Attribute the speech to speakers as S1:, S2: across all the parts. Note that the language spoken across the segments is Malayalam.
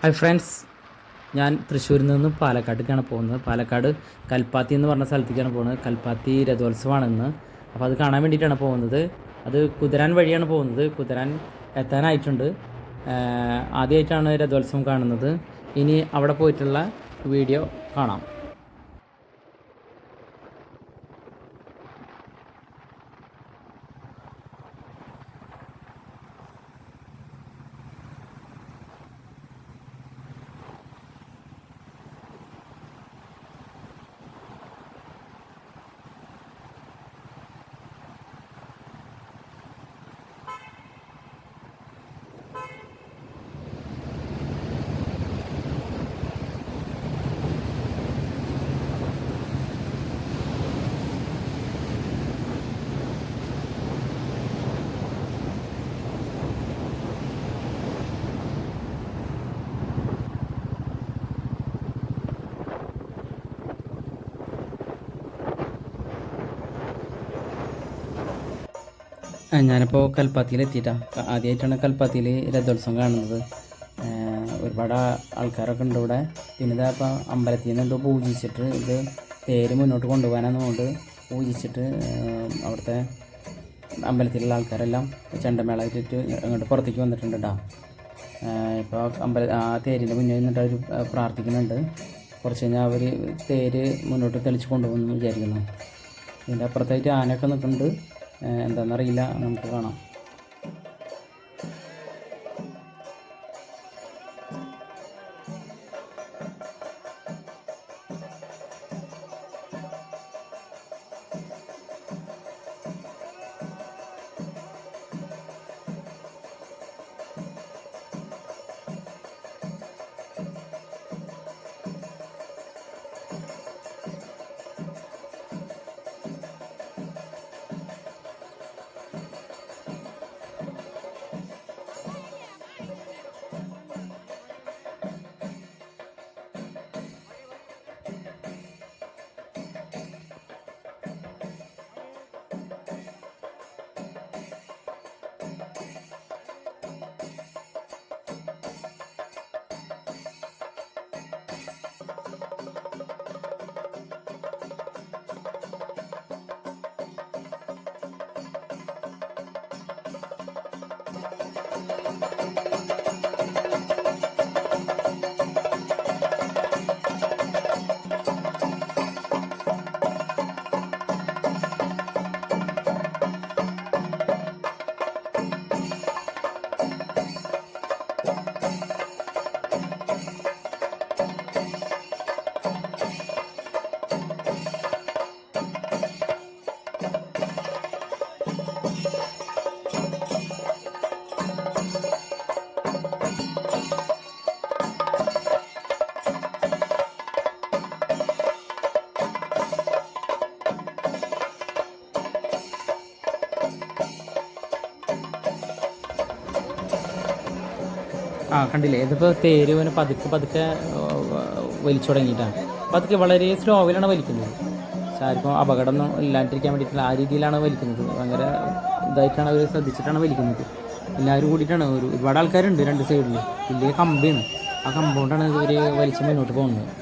S1: ഹായ് ഫ്രണ്ട്സ്, ഞാൻ തൃശ്ശൂരിൽ നിന്ന് പാലക്കാട്ടേക്കാണ് പോകുന്നത്. പാലക്കാട് കൽപ്പാത്തി എന്ന് പറഞ്ഞ സ്ഥലത്തേക്കാണ് പോകുന്നത്. കൽപ്പാത്തി രഥോത്സവമാണ് ഇന്ന്. അപ്പോൾ അത് കാണാൻ വേണ്ടിയിട്ടാണ് പോകുന്നത്. അത് കുതിരാൻ വഴിയാണ് പോകുന്നത്. കുതിരാൻ എത്താനായിട്ടുണ്ട്. ആദ്യമായിട്ടാണ് രഥോത്സവം കാണുന്നത്. ഇനി അവിടെ പോയിട്ടുള്ള വീഡിയോ കാണാം. ഞാനിപ്പോൾ കൽപ്പാത്തിയിലെത്തിയിട്ടാണ്. ആദ്യമായിട്ടാണ് കൽപ്പാത്തിയിൽ രഥോത്സവം കാണുന്നത്. ഒരുപാട് ആൾക്കാരൊക്കെ ഉണ്ട് ഇവിടെ. പിന്നെ ഇതാ ഇപ്പോൾ അമ്പലത്തിൽ നിന്ന് എന്തോ പൂജിച്ചിട്ട് ഇത് പേര് മുന്നോട്ട് കൊണ്ടുപോകാനെന്നുകൊണ്ട് പൂജിച്ചിട്ട് അവിടുത്തെ അമ്പലത്തിലുള്ള ആൾക്കാരെല്ലാം ചെണ്ടമേളായിട്ട് അങ്ങോട്ട് പുറത്തേക്ക് വന്നിട്ടുണ്ട് കേട്ടോ. ഇപ്പോൾ ആ തേരിൻ്റെ മുന്നിൽ നിന്നിട്ട് അവർ പ്രാർത്ഥിക്കുന്നുണ്ട്. കുറച്ച് കഴിഞ്ഞാൽ അവർ തേര് മുന്നോട്ട് തെളിച്ച് കൊണ്ടുപോകുമെന്ന് വിചാരിക്കുന്നു. ഇതിൻ്റെ അപ്പുറത്തായിട്ട് ആനയൊക്കെ നിൽക്കുന്നുണ്ട്. എന്താണെന്നറിയില്ല, നമുക്ക് കാണാം. കണ്ടില്ലേ, ഇതിപ്പോൾ തേര് പതുക്കെ പതുക്കെ വലിച്ചു തുടങ്ങിയിട്ടാണ്. പതുക്കെ വളരെ സ്ലോവിലാണ് വലിക്കുന്നത്. പക്ഷെ ആർക്കും അപകടമൊന്നും ഇല്ലാണ്ടിരിക്കാൻ വേണ്ടിയിട്ടുള്ള ആ രീതിയിലാണ് വലിക്കുന്നത്. ഭയങ്കര ഇതായിട്ടാണ് അവർ ശ്രദ്ധിച്ചിട്ടാണ് വലിക്കുന്നത്. എല്ലാവരും കൂടിയിട്ടാണ്. ഒരുപാട് ആൾക്കാരുണ്ട് രണ്ട് സൈഡിൽ. വലിയ കമ്പിയാണ്. ആ കമ്പൗണ്ടാണ് ഇവർ വലിച്ച് മുന്നോട്ട് പോകുന്നത്.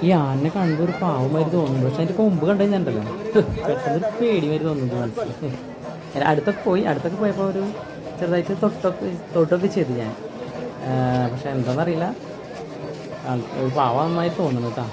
S1: ഈ ആനെ കാണുമ്പോൾ ഒരു പാവമാതിരി തോന്നുന്നു. പക്ഷെ അതിൻ്റെ കൊമ്പ് കണ്ടു കഴിഞ്ഞാൽ പെട്ടെന്ന് പേടി മാതിരി തോന്നുന്നു മനസ്സിൽ. അടുത്തൊക്കെ പോയപ്പോൾ ഒരു ചെറുതായിട്ട് തൊട്ടൊക്കെ ചെയ്തു ഞാൻ. പക്ഷെ എന്താണെന്നറിയില്ല, ഒരു പാവമായി തോന്നുന്നു കേട്ടോ.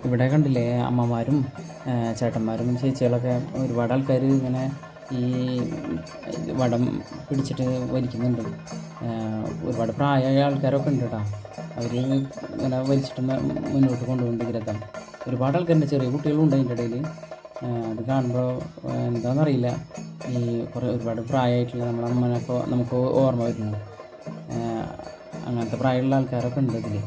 S1: ഇവിടെ കണ്ടില്ലേ അമ്മമാരും ചേട്ടന്മാരും ചേച്ചികളൊക്കെ ഒരുപാട് ആൾക്കാർ ഇങ്ങനെ ഈ വടം പിടിച്ചിട്ട് വലിക്കുന്നുണ്ട്. ഒരുപാട് പ്രായമായ ആൾക്കാരൊക്കെ ഉണ്ട് കേട്ടോ. അവർ ഇങ്ങനെ വലിച്ചിട്ട് മുന്നോട്ട് കൊണ്ടുപോകുന്നുണ്ട് ഈ രഥം. ഒരുപാട് ആൾക്കാരുണ്ട്, ചെറിയ കുട്ടികളും ഉണ്ട് അതിൻ്റെ ഇടയിൽ. അത് കാണുമ്പോൾ എന്താണെന്നറിയില്ല, ഈ ഒരുപാട് പ്രായമായിട്ടുള്ള നമ്മളെ അമ്മനൊക്കെ നമുക്ക് ഓർമ്മ വരുന്നു. അങ്ങനത്തെ പ്രായമുള്ള ആൾക്കാരൊക്കെ ഉണ്ട് ഇതിൽ.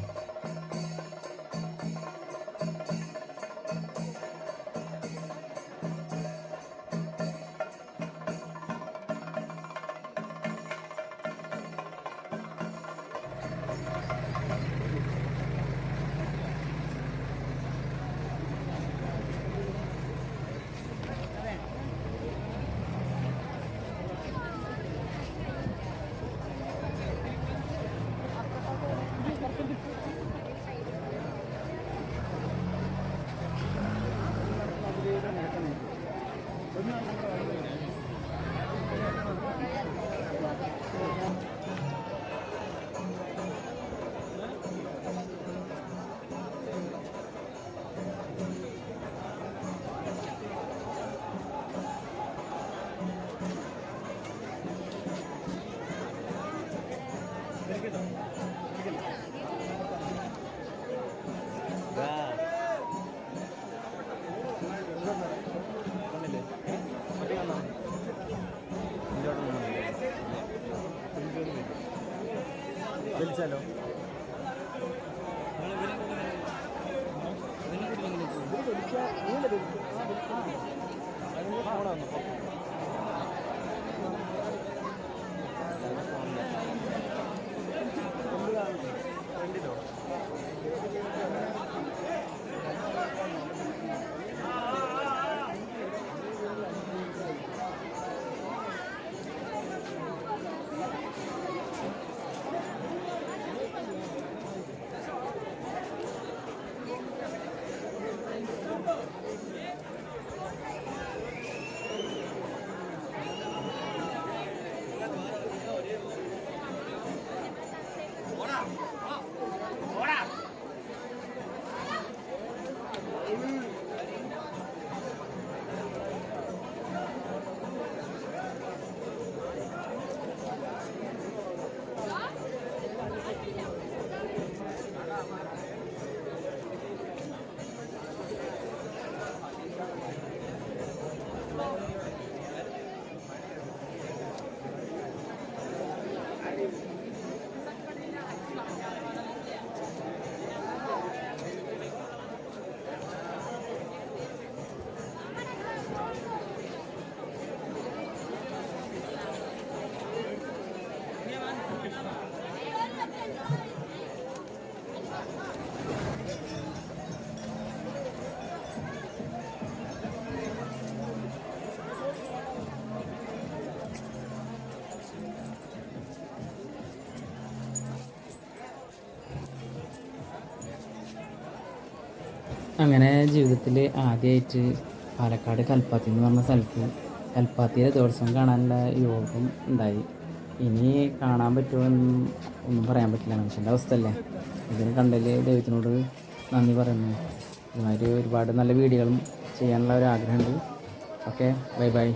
S2: വലിച്ചാലോ?
S1: അങ്ങനെ ജീവിതത്തിൽ ആദ്യമായിട്ട് പാലക്കാട് കൽപ്പാത്തി എന്ന് പറഞ്ഞ സ്ഥലത്ത് കൽപ്പാത്തി രഥോത്സവം കാണാനുള്ള യോഗം ഉണ്ടായി. ഇനി കാണാൻ പറ്റുമോ ഒന്നും പറയാൻ പറ്റില്ല, മനുഷ്യൻ്റെ അവസ്ഥയല്ലേ. ഇതിന് കണ്ടതിൽ ദൈവത്തിനോട് നന്ദി പറയുന്നു. ഇതുമാതിരി ഒരുപാട് നല്ല വീഡിയോകളും ചെയ്യാനുള്ള ഒരു ആഗ്രഹമുണ്ട്. Okay, bye bye.